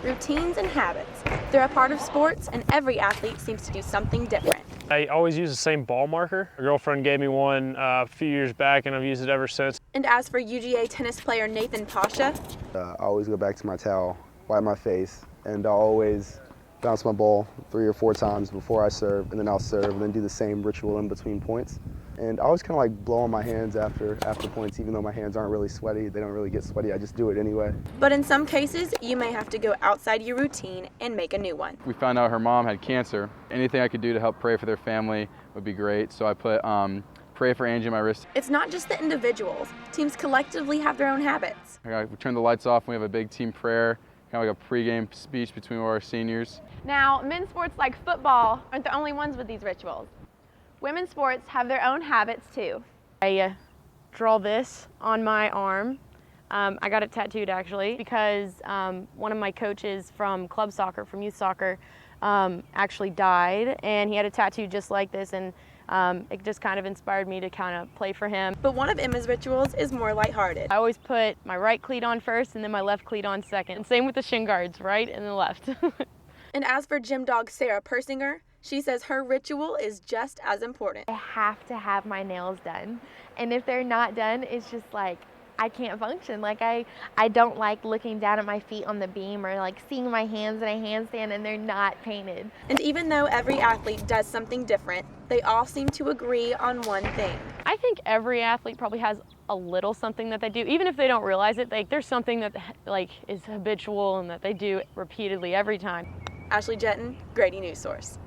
routines and habits. They're a part of sports, and every athlete seems to do something different. I always use the same ball marker. A girlfriend gave me one a few years back, and I've used it ever since. And as for UGA tennis player Nathan Pasha, I always go back to my towel, wipe my face, and I'll always bounce my ball 3 or 4 times before I serve, and then I'll serve, and then do the same ritual in between points. And I always kind of like blow on my hands after points, even though my hands aren't really sweaty. They don't really get sweaty. I just do it anyway. but in some cases, you may have to go outside your routine and make a new one. We found out her mom had cancer. Anything I could do to help pray for their family would be great. So I put pray for Angie on my wrist. It's not just the individuals. Teams collectively have their own habits. We turn the lights off and we have a big team prayer, kind of like a pregame speech between our seniors. Now, men's sports like football aren't the only ones with these rituals. Women's sports have their own habits too. I draw this on my arm. I got it tattooed actually because one of my coaches from club soccer, from youth soccer, actually died, and he had a tattoo just like this, and it just kind of inspired me to kind of play for him. But one of Emma's rituals is more lighthearted. I always put my right cleat on first and then my left cleat on second. And same with the shin guards, right and the left. And as for gym dog Sarah Persinger, she says her ritual is just as important. I have to have my nails done. And if they're not done, it's just like, I can't function. Like I don't like looking down at my feet on the beam or like seeing my hands in a handstand and they're not painted. And even though every athlete does something different, they all seem to agree on one thing. I think every athlete probably has a little something that they do, even if they don't realize it. Like there's something that like is habitual and that they do repeatedly every time. Ashley Jetton, Grady News Source.